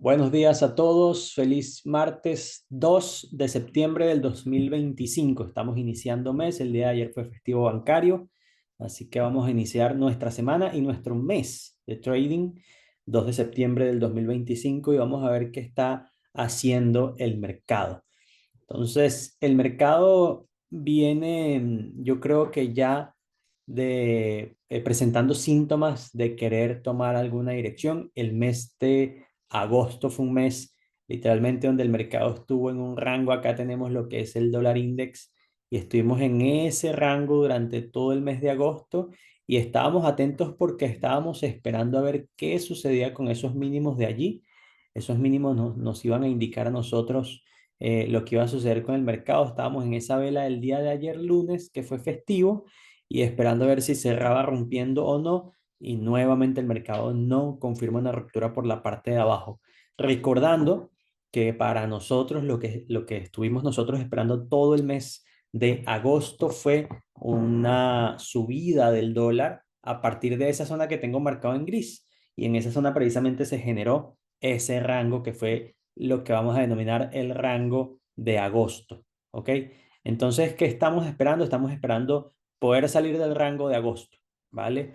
Buenos días a todos. Feliz martes 2 de septiembre del 2025. Estamos iniciando mes. El día de ayer fue festivo bancario, así que vamos a iniciar nuestra semana y nuestro mes de trading 2 de septiembre del 2025 y vamos a ver qué está haciendo el mercado. Entonces, el mercado viene, yo creo que ya presentando síntomas de querer tomar alguna dirección. El mes de agosto fue un mes literalmente donde el mercado estuvo en un rango. Acá tenemos lo que es el dólar index y estuvimos en ese rango durante todo el mes de agosto y estábamos atentos porque estábamos esperando a ver qué sucedía con esos mínimos de allí. Esos mínimos nos iban a indicar a nosotros lo que iba a suceder con el mercado. Estábamos en esa vela el día de ayer lunes, que fue festivo, y esperando a ver si cerraba rompiendo o no. Y nuevamente el mercado no confirma una ruptura por la parte de abajo. Recordando que para nosotros lo que estuvimos nosotros esperando todo el mes de agosto fue una subida del dólar a partir de esa zona que tengo marcado en gris. Y en esa zona precisamente se generó ese rango que fue lo que vamos a denominar el rango de agosto. ¿Ok? Entonces, ¿qué estamos esperando? Estamos esperando poder salir del rango de agosto. ¿Vale?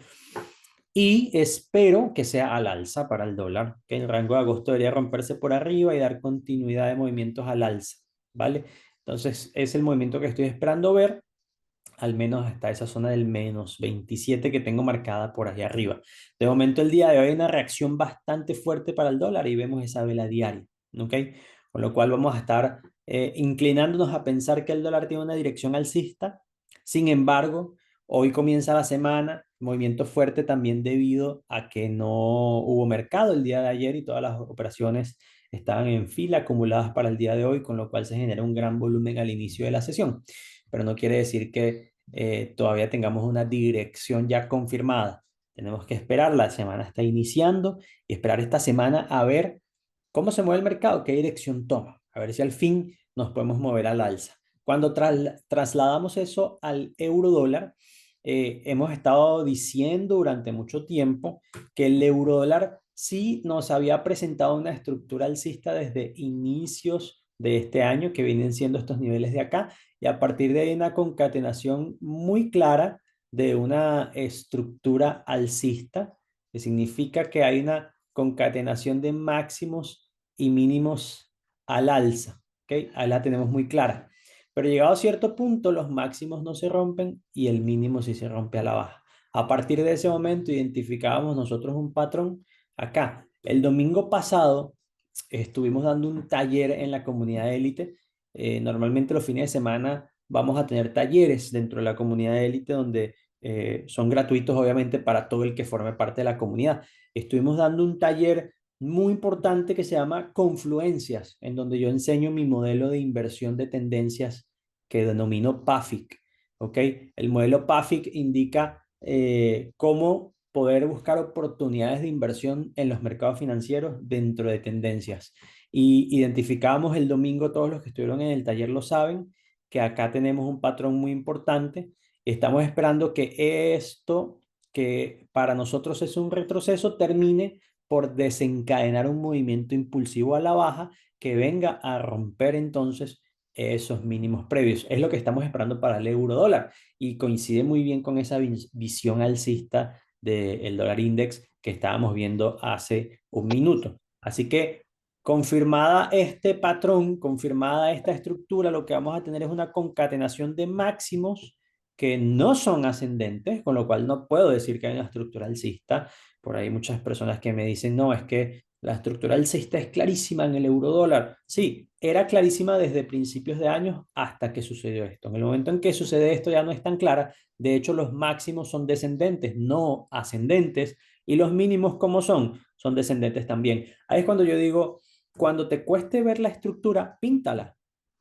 Y espero que sea al alza para el dólar, que el rango de agosto debería romperse por arriba y dar continuidad de movimientos al alza. ¿Vale? Entonces, es el movimiento que estoy esperando ver, al menos hasta esa zona del menos 27 que tengo marcada por ahí arriba. De momento, el día de hoy hay una reacción bastante fuerte para el dólar y vemos esa vela diaria, ¿ok? Con lo cual vamos a estar inclinándonos a pensar que el dólar tiene una dirección alcista. Sin embargo, hoy comienza la semana, movimiento fuerte también debido a que no hubo mercado el día de ayer y todas las operaciones estaban en fila acumuladas para el día de hoy, con lo cual se genera un gran volumen al inicio de la sesión, pero no quiere decir que todavía tengamos una dirección ya confirmada. Tenemos que esperar, la semana está iniciando y esperar esta semana a ver cómo se mueve el mercado, qué dirección toma, a ver si al fin nos podemos mover al alza. Cuando trasladamos eso al euro dólar, hemos estado diciendo durante mucho tiempo que el euro dólar sí nos había presentado una estructura alcista desde inicios de este año, que vienen siendo estos niveles de acá, y a partir de ahí una concatenación muy clara de una estructura alcista, que significa que hay una concatenación de máximos y mínimos al alza. ¿Ok? Ahí la tenemos muy clara. Pero llegado a cierto punto, los máximos no se rompen y el mínimo sí se rompe a la baja. A partir de ese momento identificábamos nosotros un patrón acá. El domingo pasado estuvimos dando un taller en la comunidad de élite. Normalmente los fines de semana vamos a tener talleres dentro de la comunidad de élite donde son gratuitos obviamente para todo el que forme parte de la comunidad. Estuvimos dando un taller muy importante que se llama Confluencias, en donde yo enseño mi modelo de inversión de tendencias que denomino PAFIC. ¿Ok? El modelo PAFIC indica cómo poder buscar oportunidades de inversión en los mercados financieros dentro de tendencias. Y identificamos el domingo, todos los que estuvieron en el taller lo saben, que acá tenemos un patrón muy importante. Estamos esperando que esto, que para nosotros es un retroceso, termine por desencadenar un movimiento impulsivo a la baja que venga a romper entonces esos mínimos previos. Es lo que estamos esperando para el euro dólar y coincide muy bien con esa visión alcista del dólar index que estábamos viendo hace un minuto. Así que confirmada este patrón, confirmada esta estructura, lo que vamos a tener es una concatenación de máximos que no son ascendentes, con lo cual no puedo decir que hay una estructura alcista. Por ahí muchas personas que me dicen, no, es que la estructura alcista es clarísima en el euro dólar. Sí, era clarísima desde principios de años hasta que sucedió esto. En el momento en que sucede esto ya no es tan clara. De hecho, los máximos son descendentes, no ascendentes, y los mínimos, ¿cómo son? Son descendentes también. Ahí es cuando yo digo, cuando te cueste ver la estructura, píntala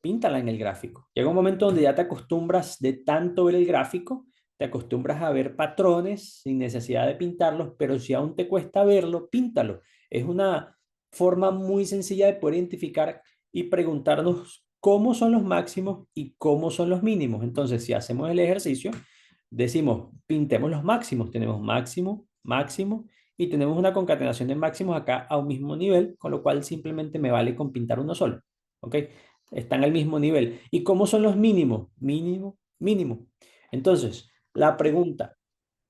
en el gráfico. Llega un momento donde ya te acostumbras de tanto ver el gráfico, te acostumbras a ver patrones sin necesidad de pintarlos, pero si aún te cuesta verlo, píntalo. Es una forma muy sencilla de poder identificar y preguntarnos cómo son los máximos y cómo son los mínimos. Entonces, si hacemos el ejercicio, decimos, pintemos los máximos. Tenemos máximo, máximo y tenemos una concatenación de máximos acá a un mismo nivel, con lo cual simplemente me vale con pintar uno solo. ¿Ok? Están al mismo nivel. ¿Y cómo son los mínimos? Mínimo, mínimo. Entonces, la pregunta,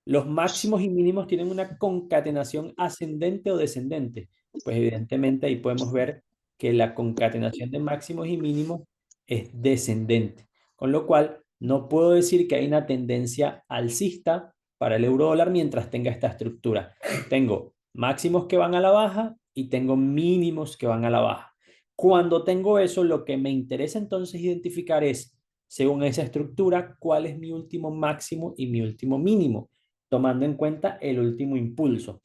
¿los máximos y mínimos tienen una concatenación ascendente o descendente? Pues evidentemente ahí podemos ver que la concatenación de máximos y mínimos es descendente, con lo cual no puedo decir que hay una tendencia alcista para el euro dólar mientras tenga esta estructura. Tengo máximos que van a la baja y tengo mínimos que van a la baja. Cuando tengo eso, lo que me interesa entonces identificar es, según esa estructura, cuál es mi último máximo y mi último mínimo, tomando en cuenta el último impulso.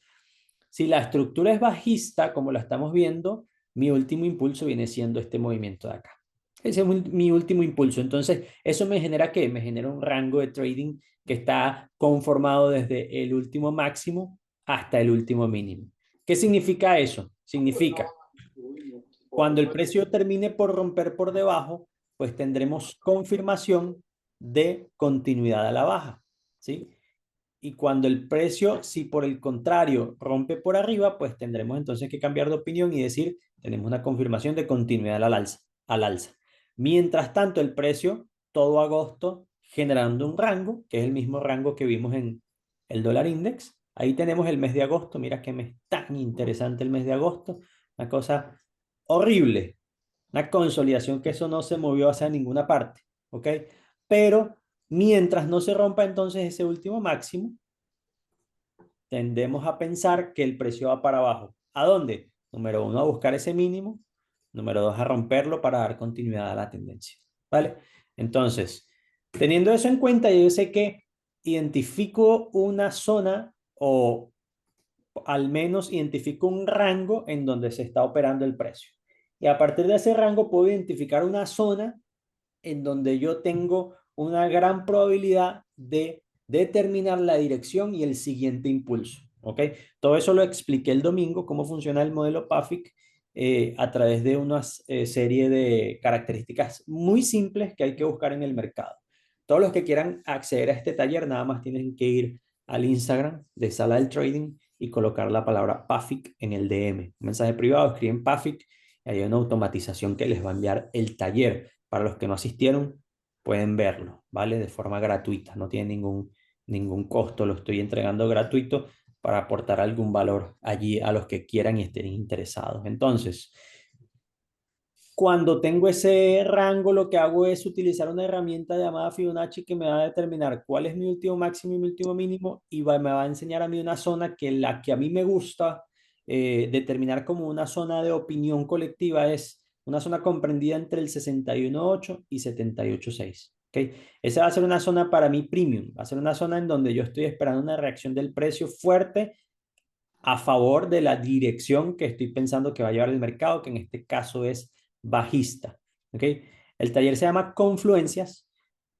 Si la estructura es bajista, como la estamos viendo, mi último impulso viene siendo este movimiento de acá. Ese es mi último impulso. Entonces, ¿eso me genera qué? Me genera un rango de trading que está conformado desde el último máximo hasta el último mínimo. ¿Qué significa eso? Significa, cuando el precio termine por romper por debajo, pues tendremos confirmación de continuidad a la baja, ¿sí? Y cuando el precio, si por el contrario rompe por arriba, pues tendremos entonces que cambiar de opinión y decir, tenemos una confirmación de continuidad al alza, al alza. Mientras tanto, el precio, todo agosto, generando un rango, que es el mismo rango que vimos en el dólar index. Ahí tenemos el mes de agosto. Mira que mes tan interesante el mes de agosto. Una cosa horrible. Una consolidación que eso no se movió hacia ninguna parte. ¿Ok? Pero mientras no se rompa entonces ese último máximo, tendemos a pensar que el precio va para abajo. ¿A dónde? Número uno, a buscar ese mínimo. Número dos, a romperlo para dar continuidad a la tendencia. ¿Vale? Entonces, teniendo eso en cuenta, yo sé que identifico una zona o al menos identifico un rango en donde se está operando el precio. Y a partir de ese rango puedo identificar una zona en donde yo tengo una gran probabilidad de determinar la dirección y el siguiente impulso. ¿Ok? Todo eso lo expliqué el domingo, cómo funciona el modelo PAFIC a través de una serie de características muy simples que hay que buscar en el mercado. Todos los que quieran acceder a este taller, nada más tienen que ir al Instagram de Sala del Trading y colocar la palabra PAFIC en el DM. Un mensaje privado, escriben PAFIC y hay una automatización que les va a enviar el taller. Para los que no asistieron, pueden verlo, ¿vale? De forma gratuita, no tiene ningún costo, lo estoy entregando gratuito para aportar algún valor allí a los que quieran y estén interesados. Entonces, cuando tengo ese rango, lo que hago es utilizar una herramienta llamada Fibonacci que me va a determinar cuál es mi último máximo y mi último mínimo y me va a enseñar a mí una zona que la que a mí me gusta determinar como una zona de opinión colectiva es una zona comprendida entre el 61.8 y 78.6. ¿Okay? Esa va a ser una zona para mí premium, va a ser una zona en donde yo estoy esperando una reacción del precio fuerte a favor de la dirección que estoy pensando que va a llevar el mercado, que en este caso es bajista. ¿Ok? El taller se llama Confluencias.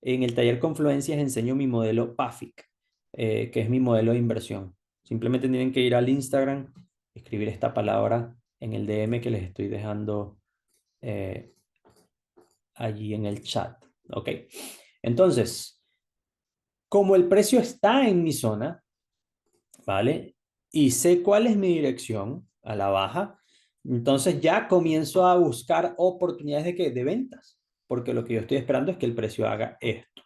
En el taller Confluencias enseño mi modelo PAFIC, que es mi modelo de inversión. Simplemente tienen que ir al Instagram, escribir esta palabra en el DM que les estoy dejando eh, allí en el chat. ¿Ok? Entonces, como el precio está en mi zona, ¿vale? Y sé cuál es mi dirección a la baja, entonces ya comienzo a buscar oportunidades de, ¿qué? De ventas, porque lo que yo estoy esperando es que el precio haga esto.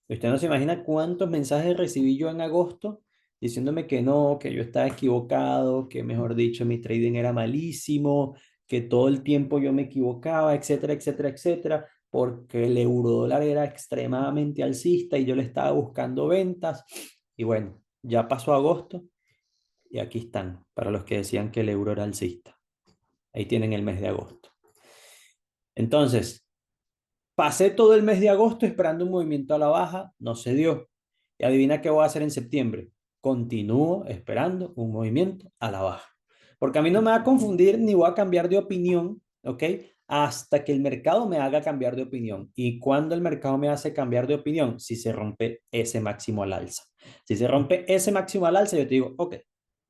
Usted no se imagina cuántos mensajes recibí yo en agosto diciéndome que no, que yo estaba equivocado, que mejor dicho mi trading era malísimo, que todo el tiempo yo me equivocaba, etcétera, etcétera, etcétera, porque el euro dólar era extremadamente alcista y yo le estaba buscando ventas. Y bueno, ya pasó agosto y aquí están, para los que decían que el euro era alcista. Ahí tienen el mes de agosto. Entonces, pasé todo el mes de agosto esperando un movimiento a la baja, no se dio. Y adivina qué voy a hacer en septiembre. Continúo esperando un movimiento a la baja. Porque a mí no me va a confundir ni voy a cambiar de opinión, ¿ok? Hasta que el mercado me haga cambiar de opinión. ¿Y cuando el mercado me hace cambiar de opinión? Si se rompe ese máximo al alza. Si se rompe ese máximo al alza, yo te digo, ok,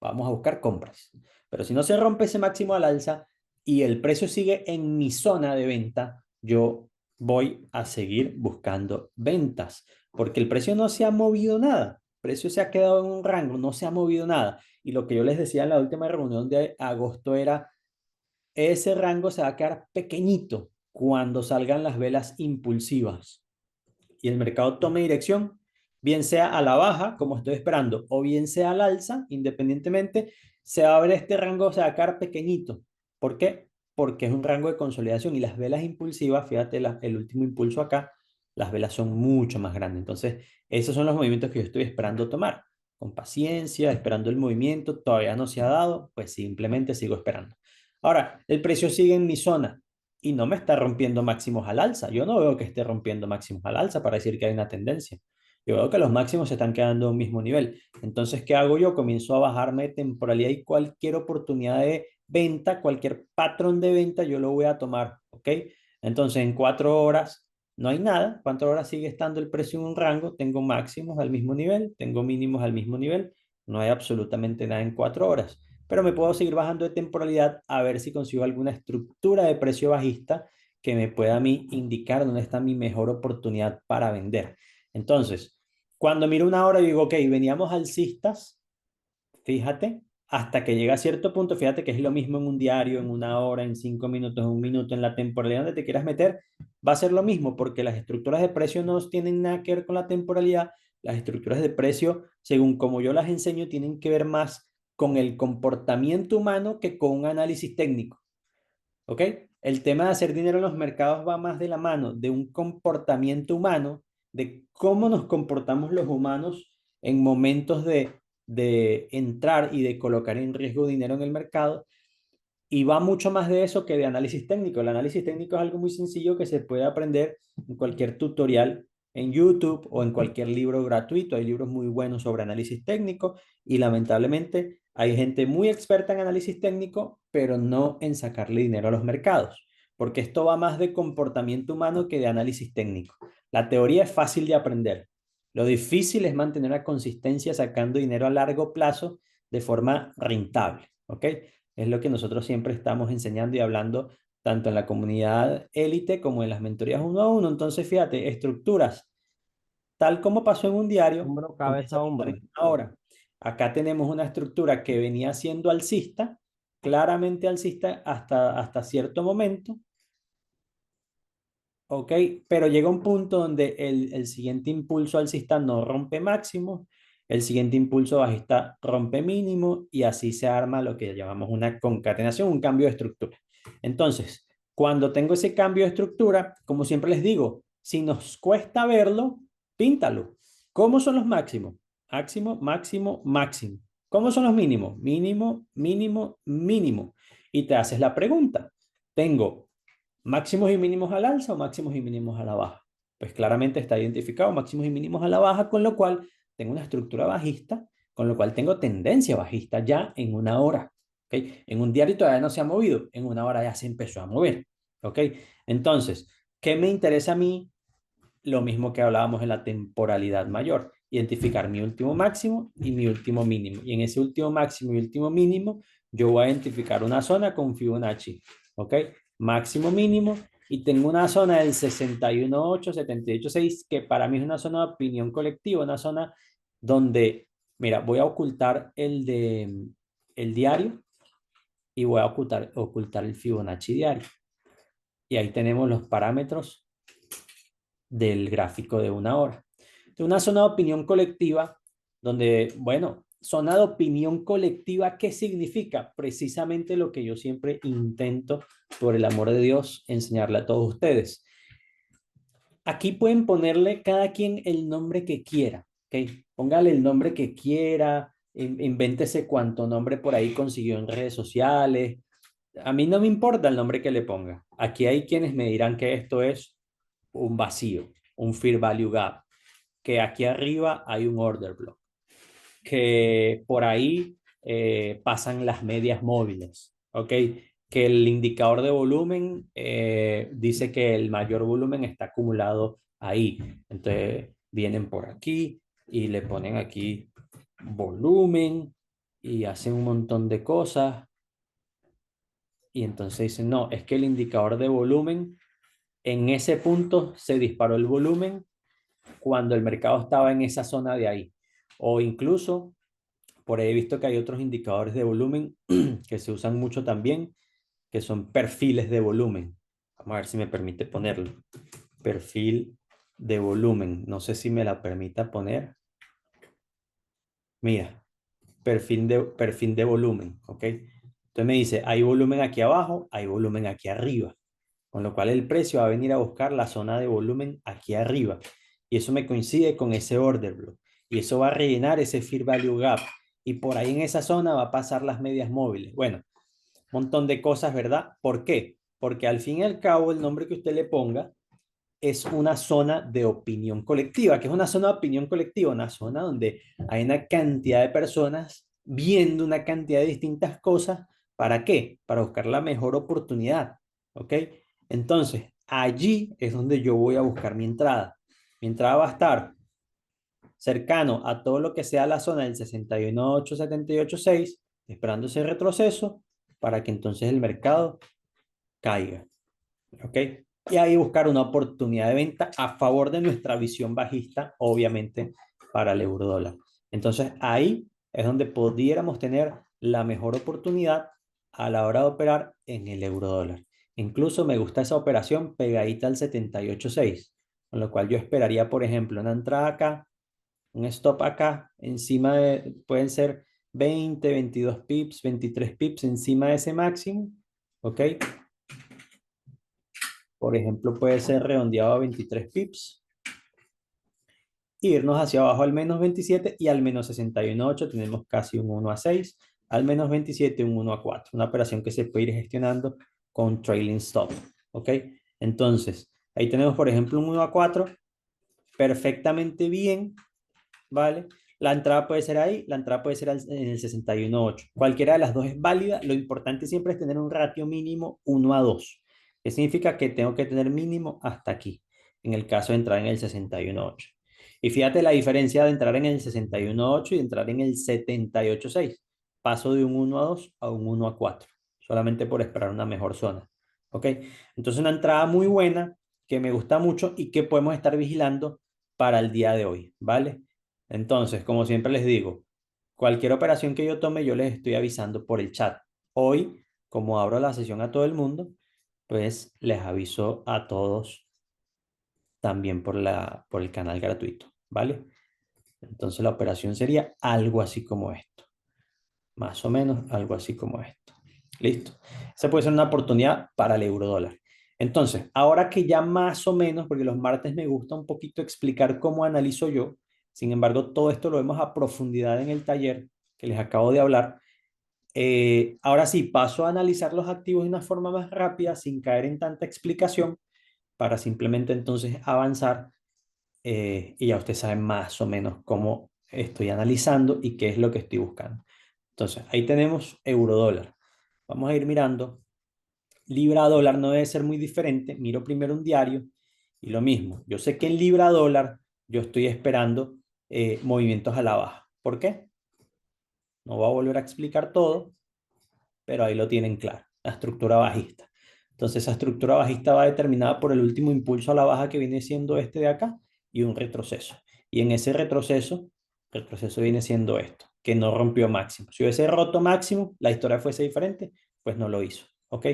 vamos a buscar compras. Pero si no se rompe ese máximo al alza y el precio sigue en mi zona de venta, yo voy a seguir buscando ventas, porque el precio no se ha movido nada. precio se ha quedado en un rango, no se ha movido nada. Y lo que yo les decía en la última reunión de agosto era, ese rango se va a quedar pequeñito cuando salgan las velas impulsivas y el mercado tome dirección, bien sea a la baja, como estoy esperando, o bien sea al alza, independientemente, se va a ver este rango, se va a quedar pequeñito. ¿Por qué? Porque es un rango de consolidación y las velas impulsivas, fíjate el último impulso acá, las velas son mucho más grandes. Entonces, esos son los movimientos que yo estoy esperando tomar. Con paciencia, esperando el movimiento, todavía no se ha dado, pues simplemente sigo esperando. Ahora, el precio sigue en mi zona y no me está rompiendo máximos al alza. Yo no veo que esté rompiendo máximos al alza para decir que hay una tendencia. Yo veo que los máximos se están quedando a un mismo nivel. Entonces, ¿qué hago yo? Comienzo a bajarme de temporalidad y cualquier oportunidad de venta, cualquier patrón de venta, yo lo voy a tomar, ¿ok? Entonces, en 4 horas no hay nada. 4 horas sigue estando el precio en un rango. Tengo máximos al mismo nivel, tengo mínimos al mismo nivel. No hay absolutamente nada en 4 horas, pero me puedo seguir bajando de temporalidad a ver si consigo alguna estructura de precio bajista que me pueda a mí indicar dónde está mi mejor oportunidad para vender. Entonces, cuando miro una hora, yo digo, ok, veníamos alcistas, fíjate, hasta que llega a cierto punto, fíjate que es lo mismo en un diario, en una hora, en 5 minutos, en un minuto, en la temporalidad donde te quieras meter, va a ser lo mismo, porque las estructuras de precio no tienen nada que ver con la temporalidad. Las estructuras de precio, según como yo las enseño, tienen que ver más con el comportamiento humano que con un análisis técnico. ¿Ok? El tema de hacer dinero en los mercados va más de la mano de un comportamiento humano, de cómo nos comportamos los humanos en momentos de entrar y de colocar en riesgo dinero en el mercado. Y va mucho más de eso que de análisis técnico. El análisis técnico es algo muy sencillo que se puede aprender en cualquier tutorial en YouTube o en cualquier libro gratuito. Hay libros muy buenos sobre análisis técnico y lamentablemente hay gente muy experta en análisis técnico, pero no en sacarle dinero a los mercados, porque esto va más de comportamiento humano que de análisis técnico. La teoría es fácil de aprender. Lo difícil es mantener la consistencia sacando dinero a largo plazo de forma rentable, ¿ok? Es lo que nosotros siempre estamos enseñando y hablando tanto en la comunidad élite como en las mentorías uno a uno. Entonces, fíjate, estructuras, tal como pasó en un diario, Hombro, comienza cabeza, a pasar hombro. en una hora. Acá tenemos una estructura que venía siendo alcista, claramente alcista hasta cierto momento, ¿ok? Pero llega un punto donde el siguiente impulso alcista no rompe máximo, el siguiente impulso bajista rompe mínimo y así se arma lo que llamamos una concatenación, un cambio de estructura. Entonces, cuando tengo ese cambio de estructura, como siempre les digo, si nos cuesta verlo, píntalo. ¿Cómo son los máximos? Máximo, máximo, máximo. ¿Cómo son los mínimos? Mínimo, mínimo, mínimo. Y te haces la pregunta. Tengo máximos y mínimos al alza o máximos y mínimos a la baja. Pues claramente está identificado máximos y mínimos a la baja, con lo cual tengo una estructura bajista, con lo cual tengo tendencia bajista ya en una hora. ¿Okay? En un diario todavía no se ha movido, en una hora ya se empezó a mover. ¿Ok? Entonces, ¿qué me interesa a mí? Lo mismo que hablábamos en la temporalidad mayor, identificar mi último máximo y mi último mínimo. Y en ese último máximo y último mínimo, yo voy a identificar una zona con Fibonacci, ¿ok? Máximo, mínimo, y tengo una zona del 61.8, 78.6, que para mí es una zona de opinión colectiva, una zona donde, mira, voy a ocultar el diario y voy a ocultar el Fibonacci diario. Y ahí tenemos los parámetros del gráfico de una hora. De una zona de opinión colectiva, donde, bueno, zona de opinión colectiva, ¿qué significa? Precisamente lo que yo siempre intento, por el amor de Dios, enseñarle a todos ustedes. Aquí pueden ponerle cada quien el nombre que quiera, ¿ok? Póngale el nombre que quiera, invéntese cuánto nombre por ahí consiguió en redes sociales. A mí no me importa el nombre que le ponga. Aquí hay quienes me dirán que esto es un vacío, un Fair Value Gap, que aquí arriba hay un Order Block, que por ahí pasan las medias móviles, ¿ok? Que el indicador de volumen dice que el mayor volumen está acumulado ahí. Entonces vienen por aquí y le ponen aquí volumen y hacen un montón de cosas. Y entonces dicen, no, es que el indicador de volumen, en ese punto se disparó el volumen cuando el mercado estaba en esa zona de ahí. O incluso, por ahí he visto que hay otros indicadores de volumen que se usan mucho también, que son perfiles de volumen. Vamos a ver si me permite ponerlo. Perfil de volumen. No sé si me la permita poner. Mira, perfil de volumen, ¿ok? Entonces me dice, hay volumen aquí abajo, hay volumen aquí arriba. Con lo cual el precio va a venir a buscar la zona de volumen aquí arriba. Y eso me coincide con ese order block. Y eso va a rellenar ese Fair Value Gap. Y por ahí en esa zona va a pasar las medias móviles. Bueno, un montón de cosas, ¿verdad? ¿Por qué? Porque al fin y al cabo el nombre que usted le ponga es una zona de opinión colectiva. ¿Que es una zona de opinión colectiva? Una zona donde hay una cantidad de personas viendo una cantidad de distintas cosas. ¿Para qué? Para buscar la mejor oportunidad. ¿Ok? Entonces, allí es donde yo voy a buscar mi entrada. Mi entrada va a estar cercano a todo lo que sea la zona del 61.8, 78.6, esperando ese retroceso para que entonces el mercado caiga. ¿Ok? Y ahí buscar una oportunidad de venta a favor de nuestra visión bajista, obviamente, para el euro dólar. Entonces ahí es donde pudiéramos tener la mejor oportunidad a la hora de operar en el euro dólar. Incluso me gusta esa operación pegadita al 78.6, con lo cual yo esperaría, por ejemplo, una entrada acá, un stop acá, encima de, pueden ser 20, 22 pips, 23 pips encima de ese máximo, ¿ok? Por ejemplo, puede ser redondeado a 23 pips, irnos hacia abajo al menos 27 y al menos 61.8 tenemos casi un 1 a 6, al menos 27 un 1 a 4, una operación que se puede ir gestionando con trailing stop, ¿ok? Entonces, ahí tenemos por ejemplo un 1 a 4, perfectamente bien, ¿vale? La entrada puede ser ahí, la entrada puede ser en el 61.8. Cualquiera de las dos es válida. Lo importante siempre es tener un ratio mínimo 1 a 2. ¿Qué significa? Que tengo que tener mínimo hasta aquí, en el caso de entrar en el 61.8. Y fíjate la diferencia de entrar en el 61.8 y de entrar en el 78.6. Paso de un 1 a 2 a un 1 a 4, solamente por esperar una mejor zona. ¿Ok? Entonces una entrada muy buena, que me gusta mucho y que podemos estar vigilando para el día de hoy, ¿vale? Entonces, como siempre les digo, cualquier operación que yo tome, yo les estoy avisando por el chat. Hoy, como abro la sesión a todo el mundo, pues les aviso a todos también por el canal gratuito, ¿vale? Entonces la operación sería algo así como esto, más o menos algo así como esto. Listo. Esa puede ser una oportunidad para el euro dólar. Entonces, ahora que ya más o menos, porque los martes me gusta un poquito explicar cómo analizo yo, sin embargo, todo esto lo vemos a profundidad en el taller que les acabo de hablar. Ahora sí, paso a analizar los activos de una forma más rápida, sin caer en tanta explicación, para simplemente entonces avanzar y ya ustedes saben más o menos cómo estoy analizando y qué es lo que estoy buscando. Entonces, ahí tenemos euro dólar. Vamos a ir mirando. Libra dólar no debe ser muy diferente. Miro primero un diario y lo mismo. Yo sé que en libra dólar yo estoy esperando movimientos a la baja. ¿Por qué? No voy a volver a explicar todo, pero ahí lo tienen claro. La estructura bajista. Entonces, esa estructura bajista va determinada por el último impulso a la baja que viene siendo este de acá y un retroceso. Y en ese retroceso viene siendo esto, que no rompió máximo. Si hubiese roto máximo, la historia fuese diferente, pues no lo hizo. ¿Ok?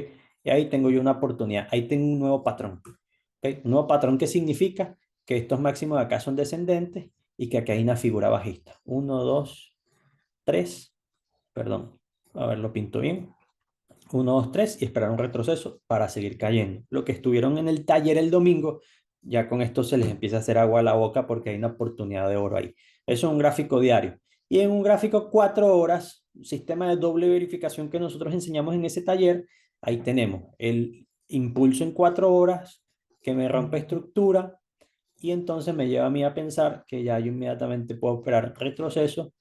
Y ahí tengo yo una oportunidad. Ahí tengo un nuevo patrón. ¿Ok? Un nuevo patrón que significa que estos máximos de acá son descendentes y que aquí hay una figura bajista. Uno, dos, tres. Perdón. A ver, lo pinto bien. Uno, dos, tres y esperar un retroceso para seguir cayendo. Lo que estuvieron en el taller el domingo, ya con esto se les empieza a hacer agua a la boca porque hay una oportunidad de oro ahí. Eso es un gráfico diario. Y en un gráfico 4 horas, un sistema de doble verificación que nosotros enseñamos en ese taller, ahí tenemos el impulso en 4 horas que me rompe estructura y entonces me lleva a mí a pensar que ya yo inmediatamente puedo esperar retroceso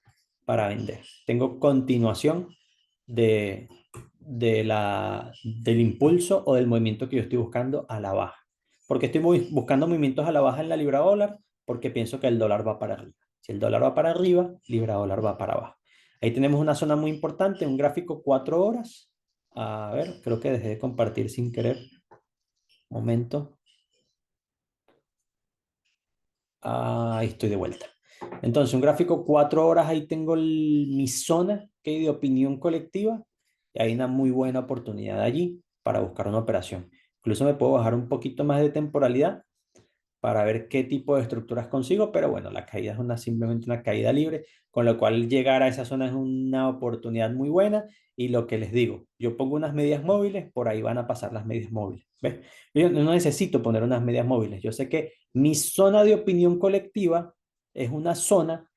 para vender. Tengo continuación de, del impulso o del movimiento que yo estoy buscando a la baja. Porque estoy buscando movimientos a la baja en la libra dólar, porque pienso que el dólar va para arriba. Si el dólar va para arriba, libra dólar va para abajo. Ahí tenemos una zona muy importante, un gráfico 4 horas. A ver, creo que dejé de compartir sin querer. Momento. Ahí estoy de vuelta. Entonces, un gráfico 4 horas, ahí tengo mi zona que de opinión colectiva y hay una muy buena oportunidad allí para buscar una operación. Incluso me puedo bajar un poquito más de temporalidad para ver qué tipo de estructuras consigo, pero bueno, la caída es simplemente una caída libre, con lo cual llegar a esa zona es una oportunidad muy buena y lo que les digo, yo pongo unas medias móviles, por ahí van a pasar las medias móviles, ¿ves? Yo no necesito poner unas medias móviles, yo sé que mi zona de opinión colectiva es una zona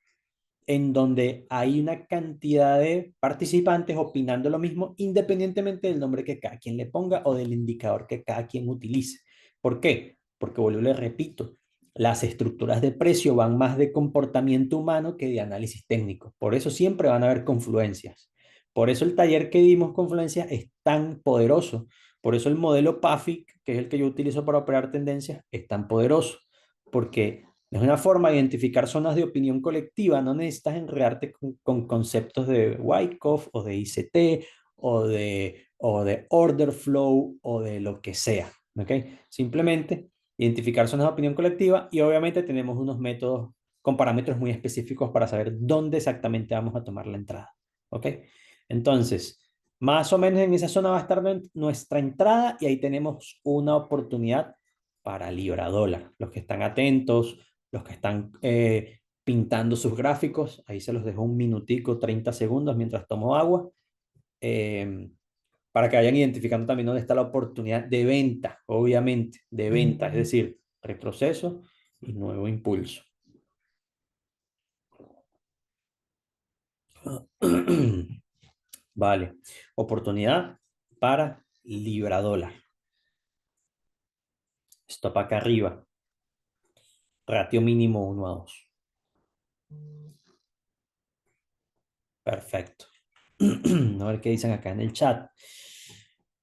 en donde hay una cantidad de participantes opinando lo mismo, independientemente del nombre que cada quien le ponga o del indicador que cada quien utilice. ¿Por qué? Porque, vuelvo y le repito, las estructuras de precio van más de comportamiento humano que de análisis técnico. Por eso siempre van a haber confluencias. Por eso el taller que dimos confluencias es tan poderoso. Por eso el modelo PAFIC, que es el que yo utilizo para operar tendencias, es tan poderoso. Porque es una forma de identificar zonas de opinión colectiva. No necesitas enredarte con conceptos de Wyckoff o de ICT o de order flow o de lo que sea. ¿Ok? Simplemente identificar zonas de opinión colectiva y obviamente tenemos unos métodos con parámetros muy específicos para saber dónde exactamente vamos a tomar la entrada. ¿Ok? Entonces, más o menos en esa zona va a estar nuestra entrada y ahí tenemos una oportunidad para libra dólar. Los que están atentos, los que están pintando sus gráficos, ahí se los dejo un minutico, 30 segundos mientras tomo agua, eh, para que vayan identificando también dónde está la oportunidad de venta, obviamente, de venta, es decir, retroceso y nuevo impulso. Vale, oportunidad para libra dólar. Stop acá arriba, ratio mínimo 1 a 2. Perfecto. A ver qué dicen acá en el chat.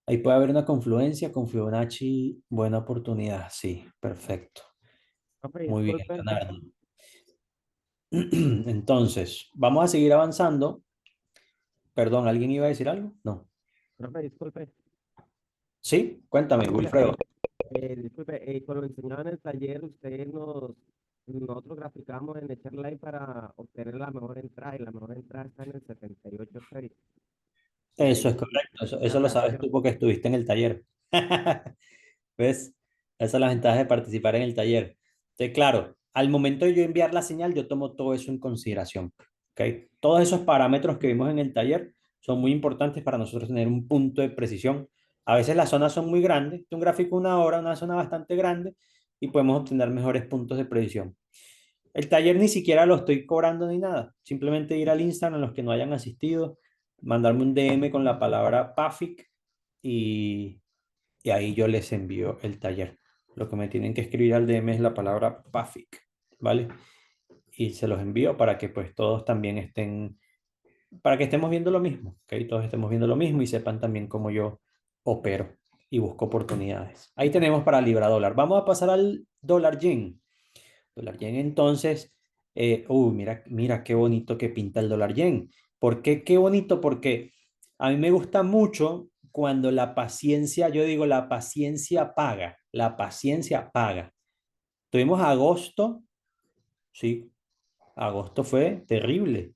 Ahí puede haber una confluencia con Fibonacci, buena oportunidad. Sí, perfecto. Profe, Muy bien, disculpe, Leonardo. Entonces, vamos a seguir avanzando. Perdón, ¿alguien iba a decir algo? No. profe, disculpe. Sí, cuéntame, Oiga, Wilfredo. disculpe, con lo enseñado en el taller, nosotros graficamos en Echar Live para obtener la mejor entrada y la mejor entrada está en el 78.6. Eso es Eh, correcto. Eso la lo sabes reacción, tú porque estuviste en el taller. ¿Ves? Esa es la ventaja de participar en el taller. Entonces, claro, al momento de yo enviar la señal, yo tomo todo eso en consideración. ¿Ok? Todos esos parámetros que vimos en el taller son muy importantes para nosotros tener un punto de precisión. A veces las zonas son muy grandes. Un gráfico 1 hora, una zona bastante grande y podemos obtener mejores puntos de precisión. El taller ni siquiera lo estoy cobrando ni nada. Simplemente ir al Instagram, los que no hayan asistido, mandarme un DM con la palabra PAFIC y, y ahí yo les envío el taller. Lo que me tienen que escribir al DM es la palabra PAFIC, ¿vale? Y se los envío para que pues todos también estén, para que estemos viendo lo mismo, ¿ok? Todos estemos viendo lo mismo y sepan también cómo yo opero y busco oportunidades. Ahí tenemos para libra dólar. Vamos a pasar al dólar yen. Dólar yen entonces, mira, mira qué bonito que pinta el dólar yen. ¿Por qué qué bonito? Porque a mí me gusta mucho cuando la paciencia, yo digo, la paciencia paga, la paciencia paga. Tuvimos agosto, sí, agosto fue terrible.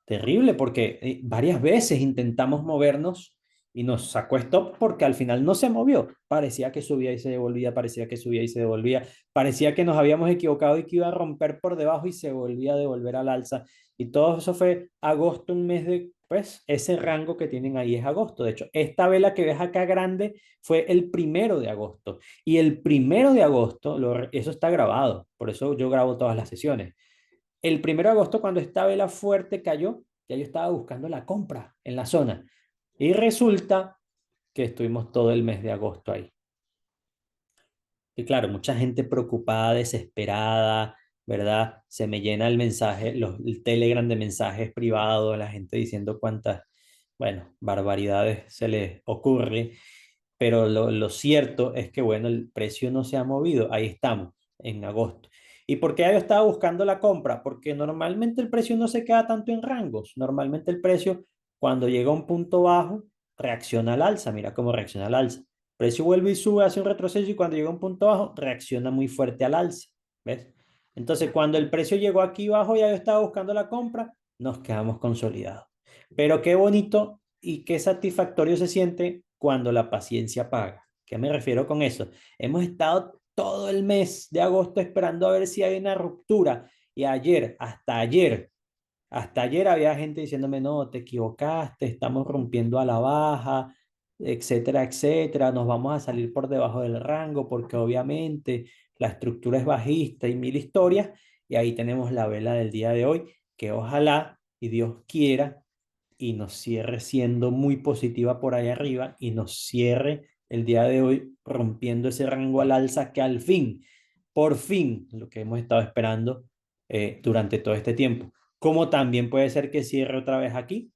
Terrible porque varias veces intentamos movernos y nos sacó stop porque al final no se movió. Parecía que subía y se devolvía, parecía que subía y se devolvía, parecía que nos habíamos equivocado y que iba a romper por debajo y se volvía a devolver al alza. Y todo eso fue agosto, un mes de, pues, ese rango que tienen ahí es agosto. De hecho, esta vela que ves acá grande fue el 1 de agosto. Y el 1 de agosto, eso está grabado, por eso yo grabo todas las sesiones. El 1 de agosto, cuando esta vela fuerte cayó, ya yo estaba buscando la compra en la zona. Y resulta que estuvimos todo el mes de agosto ahí. Y claro, mucha gente preocupada, desesperada, ¿verdad? Se me llena el mensaje, el Telegram de mensajes privados, la gente diciendo cuántas, bueno, barbaridades se les ocurre. Pero lo cierto es que, bueno, el precio no se ha movido. Ahí estamos, en agosto. ¿Y por qué yo estaba buscando la compra? Porque normalmente el precio no se queda tanto en rangos. Normalmente el precio, cuando llega a un punto bajo, reacciona al alza. Mira cómo reacciona al alza. El precio vuelve y sube, hace un retroceso y cuando llega a un punto bajo, reacciona muy fuerte al alza. ¿Ves? Entonces, cuando el precio llegó aquí abajo, ya yo estaba buscando la compra, nos quedamos consolidados. Pero qué bonito y qué satisfactorio se siente cuando la paciencia paga. ¿Qué me refiero con eso? Hemos estado todo el mes de agosto esperando a ver si hay una ruptura. Y ayer, hasta ayer había gente diciéndome, no, te equivocaste, estamos rompiendo a la baja, etcétera, etcétera, nos vamos a salir por debajo del rango porque obviamente la estructura es bajista y mil historias. Y ahí tenemos la vela del día de hoy, que ojalá y Dios quiera y nos cierre siendo muy positiva por ahí arriba y nos cierre el día de hoy rompiendo ese rango al alza que al fin, por fin, lo que hemos estado esperando durante todo este tiempo. Como también puede ser que cierre otra vez aquí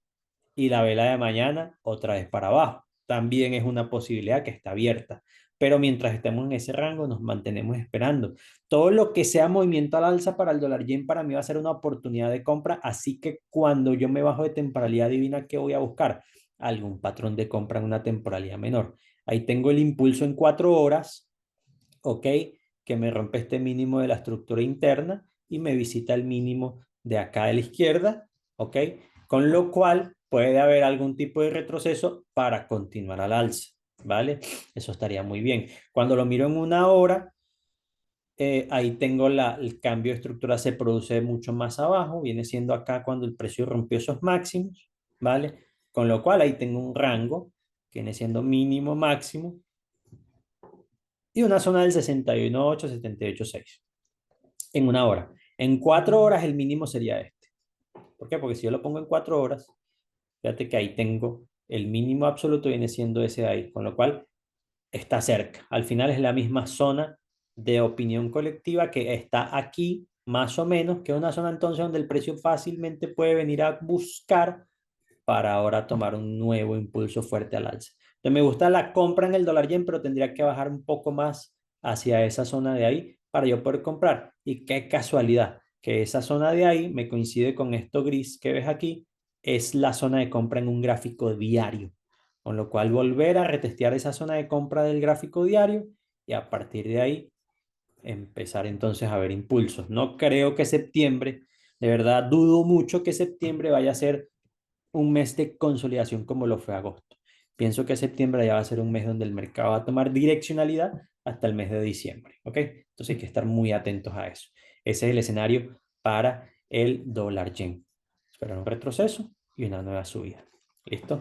y la vela de mañana otra vez para abajo. También es una posibilidad que está abierta. Pero mientras estemos en ese rango, nos mantenemos esperando. Todo lo que sea movimiento al alza para el dólar yen para mí va a ser una oportunidad de compra. Así que cuando yo me bajo de temporalidad divina, ¿qué voy a buscar? Algún patrón de compra en una temporalidad menor. Ahí tengo el impulso en 4 horas, ¿ok? Que me rompe este mínimo de la estructura interna y me visita el mínimo de acá de la izquierda, ¿ok? Con lo cual puede haber algún tipo de retroceso para continuar al alza, ¿vale? Eso estaría muy bien. Cuando lo miro en 1 hora, ahí tengo el cambio de estructura se produce mucho más abajo, viene siendo acá cuando el precio rompió esos máximos, ¿vale? Con lo cual ahí tengo un rango que viene siendo mínimo, máximo, y una zona del 61.8, 78.6 en 1 hora. En 4 horas el mínimo sería este. ¿Por qué? Porque si yo lo pongo en 4 horas, fíjate que ahí tengo el mínimo absoluto viene siendo ese de ahí, con lo cual está cerca. Al final es la misma zona de opinión colectiva que está aquí, más o menos, que es una zona entonces donde el precio fácilmente puede venir a buscar para ahora tomar un nuevo impulso fuerte al alza. Entonces me gusta la compra en el dólar yen, pero tendría que bajar un poco más hacia esa zona de ahí para yo poder comprar. Y qué casualidad que esa zona de ahí me coincide con esto gris que ves aquí, es la zona de compra en un gráfico diario. Con lo cual volver a retestear esa zona de compra del gráfico diario y a partir de ahí empezar entonces a ver impulsos. No creo que septiembre, de verdad dudo mucho que septiembre vaya a ser un mes de consolidación como lo fue agosto. Pienso que septiembre ya va a ser un mes donde el mercado va a tomar direccionalidad hasta el mes de diciembre, ¿ok? Entonces hay que estar muy atentos a eso. Ese es el escenario para el dólar yen. Esperar un retroceso y una nueva subida. ¿Listo?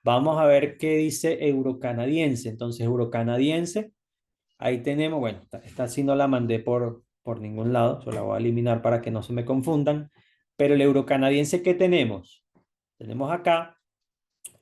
Vamos a ver qué dice euro canadiense. Entonces, euro canadiense, ahí tenemos, bueno, esta sí no la mandé por ningún lado, solo la voy a eliminar para que no se me confundan. Pero el euro canadiense, ¿qué tenemos? Tenemos acá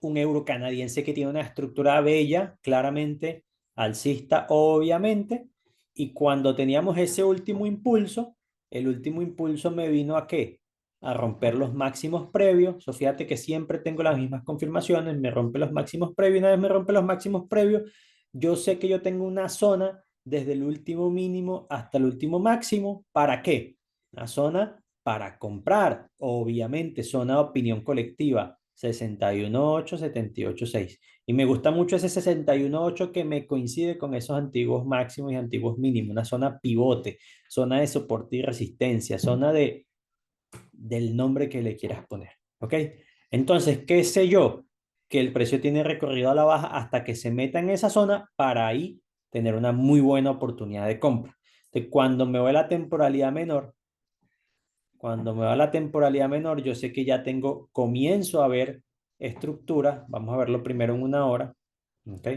un euro canadiense que tiene una estructura bella, claramente alcista, obviamente, y cuando teníamos ese último impulso, el último impulso me vino a qué? A romper los máximos previos. So, fíjate que siempre tengo las mismas confirmaciones, me rompe los máximos previos, una vez me rompe los máximos previos, yo sé que yo tengo una zona desde el último mínimo hasta el último máximo. ¿Para qué? Una zona para comprar, obviamente, zona de opinión colectiva, 61.8, 78.6. Y me gusta mucho ese 61.8 que me coincide con esos antiguos máximos y antiguos mínimos, una zona pivote, zona de soporte y resistencia, zona del nombre que le quieras poner. ¿Ok? Entonces, ¿qué sé yo? Que el precio tiene recorrido a la baja hasta que se meta en esa zona para ahí tener una muy buena oportunidad de compra. Entonces, cuando me va la temporalidad menor, yo sé que ya tengo, comienzo a ver estructura. Vamos a verlo primero en 1 hora. ¿Ok?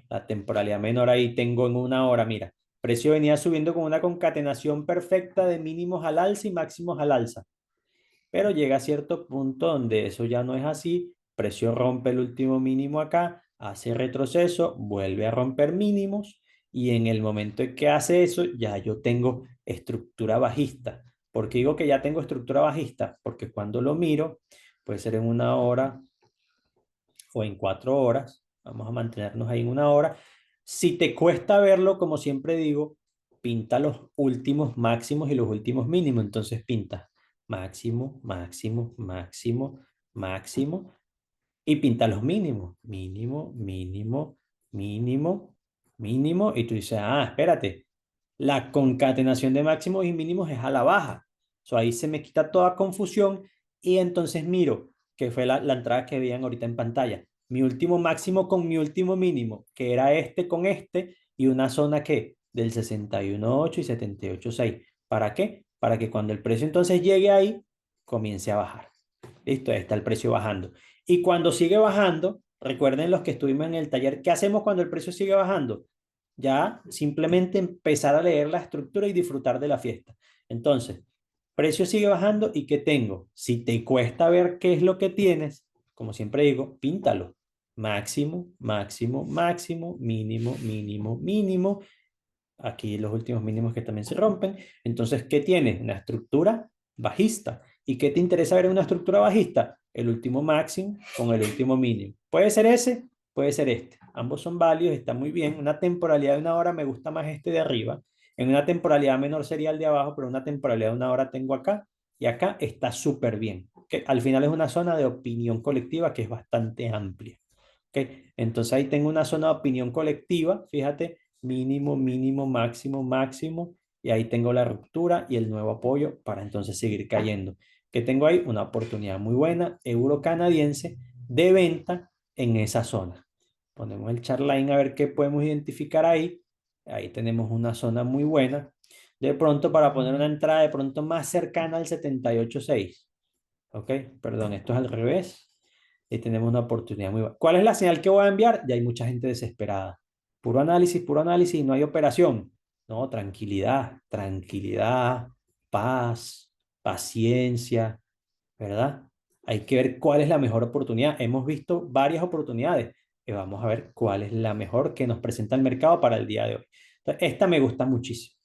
La temporalidad menor ahí tengo en 1 hora. Mira, precio venía subiendo con una concatenación perfecta de mínimos al alza y máximos al alza. Pero llega a cierto punto donde eso ya no es así. Precio rompe el último mínimo acá, hace retroceso, vuelve a romper mínimos y en el momento en que hace eso ya yo tengo estructura bajista. ¿Por qué digo que ya tengo estructura bajista? Porque cuando lo miro, puede ser en 1 hora o en 4 horas, vamos a mantenernos ahí en 1 hora. Si te cuesta verlo, como siempre digo, pinta los últimos máximos y los últimos mínimos. Entonces pinta máximo, máximo, máximo, máximo y pinta los mínimos. Mínimo, mínimo, mínimo, mínimo. Y tú dices, ah, espérate. La concatenación de máximos y mínimos es a la baja. So, ahí se me quita toda confusión y entonces miro, que fue la entrada que veían ahorita en pantalla. Mi último máximo con mi último mínimo, que era este con este, y una zona que del 61.8 y 78.6. ¿Para qué? Para que cuando el precio entonces llegue ahí, comience a bajar. Listo, ahí está el precio bajando. Y cuando sigue bajando, recuerden los que estuvimos en el taller, ¿qué hacemos cuando el precio sigue bajando? Ya simplemente empezar a leer la estructura y disfrutar de la fiesta. Entonces, precio sigue bajando y ¿qué tengo? Si te cuesta ver qué es lo que tienes, como siempre digo, píntalo. Máximo, máximo, máximo, mínimo, mínimo, mínimo. Aquí los últimos mínimos que también se rompen. Entonces, ¿qué tienes? Una estructura bajista. ¿Y qué te interesa ver en una estructura bajista? El último máximo con el último mínimo. Puede ser ese, puede ser este. Ambos son válidos, está muy bien. Una temporalidad de una hora me gusta más este de arriba. En una temporalidad menor sería el de abajo, pero una temporalidad de una hora tengo acá y acá está súper bien. Que al final es una zona de opinión colectiva que es bastante amplia. ¿Okay? Entonces ahí tengo una zona de opinión colectiva, fíjate, mínimo, mínimo, máximo, máximo, y ahí tengo la ruptura y el nuevo apoyo para entonces seguir cayendo. Que tengo ahí una oportunidad muy buena, euro canadiense, de venta en esa zona. Ponemos el chart line a ver qué podemos identificar ahí. Ahí tenemos una zona muy buena. De pronto, para poner una entrada de pronto más cercana al 78.6. ¿Ok? Perdón, esto es al revés. Y tenemos una oportunidad muy buena. ¿Cuál es la señal que voy a enviar? Ya hay mucha gente desesperada. Puro análisis, no hay operación. No, tranquilidad, tranquilidad, paz, paciencia, ¿verdad? Hay que ver cuál es la mejor oportunidad. Hemos visto varias oportunidades y vamos a ver cuál es la mejor que nos presenta el mercado para el día de hoy. Entonces, esta me gusta muchísimo.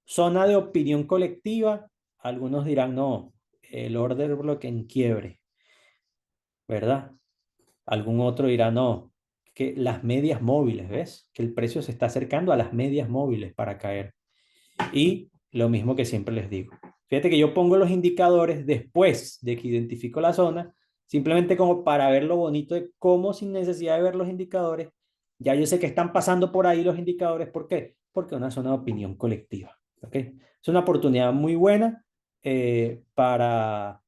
Zona de opinión colectiva, algunos dirán, no, el order block en quiebre, ¿verdad? Algún otro dirá, no, que las medias móviles, ¿ves? Que el precio se está acercando a las medias móviles para caer. Y lo mismo que siempre les digo. Fíjate que yo pongo los indicadores después de que identifico la zona, simplemente como para ver lo bonito de cómo sin necesidad de ver los indicadores, ya yo sé que están pasando por ahí los indicadores. ¿Por qué? Porque es una zona de opinión colectiva. ¿Ok? Es una oportunidad muy buena para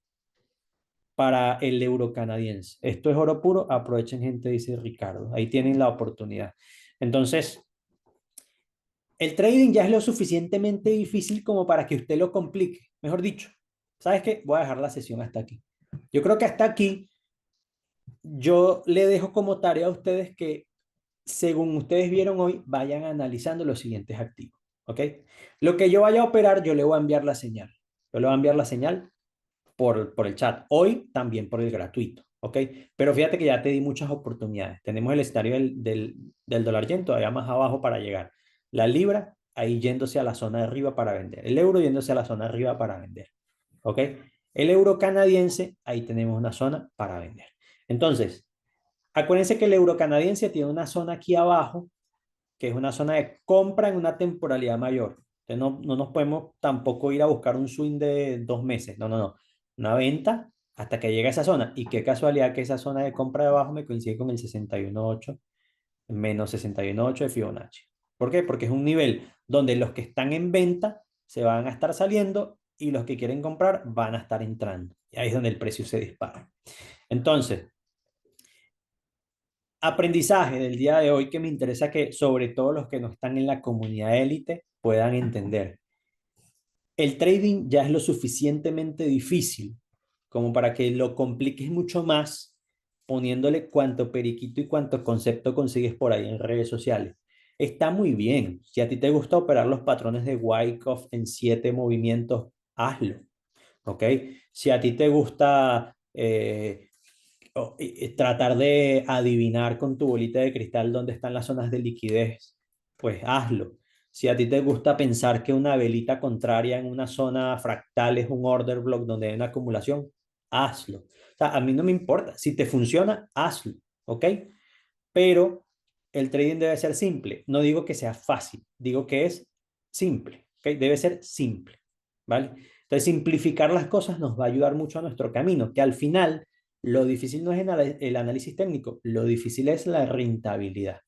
el euro canadiense. Esto es oro puro, aprovechen gente, dice Ricardo. Ahí tienen la oportunidad. Entonces, el trading ya es lo suficientemente difícil como para que usted lo complique. Mejor dicho, ¿sabes qué? Voy a dejar la sesión hasta aquí. Yo creo que hasta aquí yo le dejo como tarea a ustedes que, según ustedes vieron hoy, vayan analizando los siguientes activos. ¿Ok? Lo que yo vaya a operar, yo le voy a enviar la señal. Yo le voy a enviar la señal por el chat. Hoy también por el gratuito. ¿Ok? Pero fíjate que ya te di muchas oportunidades. Tenemos el escenario del dólar yen todavía más abajo para llegar. La libra ahí yéndose a la zona de arriba para vender. El euro yéndose a la zona de arriba para vender. ¿Ok? El euro canadiense, ahí tenemos una zona para vender. Entonces, acuérdense que el euro canadiense tiene una zona aquí abajo, que es una zona de compra en una temporalidad mayor. Entonces, no nos podemos tampoco ir a buscar un swing de 2 meses. No, no, no. Una venta hasta que llegue a esa zona. Y qué casualidad que esa zona de compra de abajo me coincide con el 61.8 menos 61.8 de Fibonacci. ¿Por qué? Porque es un nivel donde los que están en venta se van a estar saliendo y los que quieren comprar van a estar entrando. Y ahí es donde el precio se dispara. Entonces, aprendizaje del día de hoy que me interesa que sobre todo los que no están en la comunidad élite puedan entender. El trading ya es lo suficientemente difícil como para que lo compliques mucho más poniéndole cuánto periquito y cuánto concepto consigues por ahí en redes sociales. Está muy bien. Si a ti te gusta operar los patrones de Wyckoff en 7 movimientos, hazlo. ¿Ok? Si a ti te gusta tratar de adivinar con tu bolita de cristal dónde están las zonas de liquidez, pues hazlo. Si a ti te gusta pensar que una velita contraria en una zona fractal es un order block donde hay una acumulación, hazlo. O sea, a mí no me importa. Si te funciona, hazlo. ¿Ok? Pero el trading debe ser simple. No digo que sea fácil, digo que es simple. ¿Ok? Debe ser simple. ¿Vale? Entonces, simplificar las cosas nos va a ayudar mucho a nuestro camino, que al final lo difícil no es el análisis técnico, lo difícil es la rentabilidad.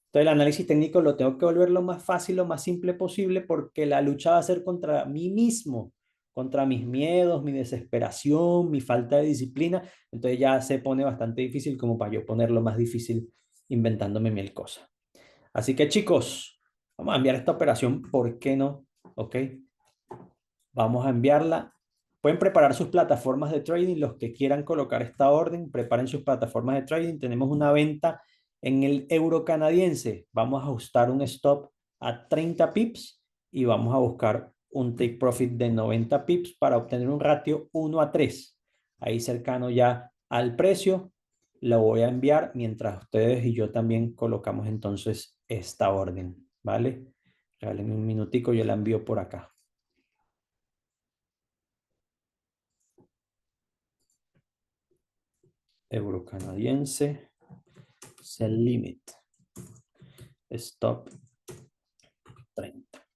Entonces el análisis técnico lo tengo que volver lo más fácil, lo más simple posible, porque la lucha va a ser contra mí mismo, contra mis miedos, mi desesperación, mi falta de disciplina. Entonces ya se pone bastante difícil como para yo ponerlo más difícil inventándome mil cosas. Así que chicos, vamos a enviar esta operación, ¿por qué no? ¿Ok? Vamos a enviarla. Pueden preparar sus plataformas de trading, los que quieran colocar esta orden, preparen sus plataformas de trading. Tenemos una venta en el euro canadiense. Vamos a ajustar un stop a 30 pips y vamos a buscar un take profit de 90 pips para obtener un ratio 1 a 3. Ahí cercano ya al precio. Lo voy a enviar mientras ustedes y yo también colocamos entonces esta orden, ¿vale? Regálenme un minutico, yo la envío por acá. Euro canadiense, sell limit, stop 30.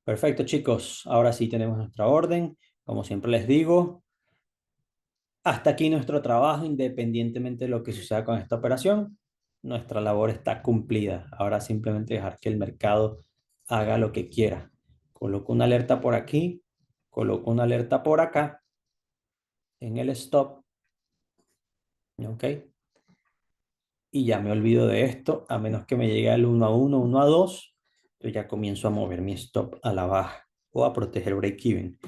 Perfecto, chicos. Ahora sí tenemos nuestra orden. Como siempre les digo, hasta aquí nuestro trabajo, independientemente de lo que suceda con esta operación. Nuestra labor está cumplida. Ahora simplemente dejar que el mercado haga lo que quiera. Coloco una alerta por aquí, coloco una alerta por acá en el stop. ¿Ok? Y ya me olvido de esto, a menos que me llegue al 1 a 1, 1 a 2, yo ya comienzo a mover mi stop a la baja o a proteger break-even.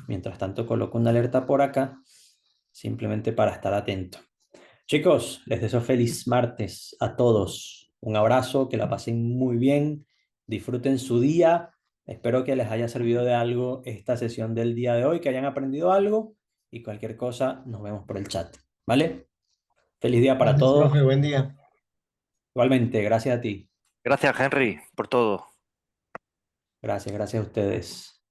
Mientras tanto, coloco una alerta por acá, simplemente para estar atento. Chicos, les deseo feliz martes a todos. Un abrazo, que la pasen muy bien, disfruten su día. Espero que les haya servido de algo esta sesión del día de hoy, que hayan aprendido algo y cualquier cosa nos vemos por el chat. ¿Vale? Feliz día para Gracias, todos. profe, buen día. Igualmente, gracias a ti. Gracias, Henry, por todo. Gracias, gracias a ustedes.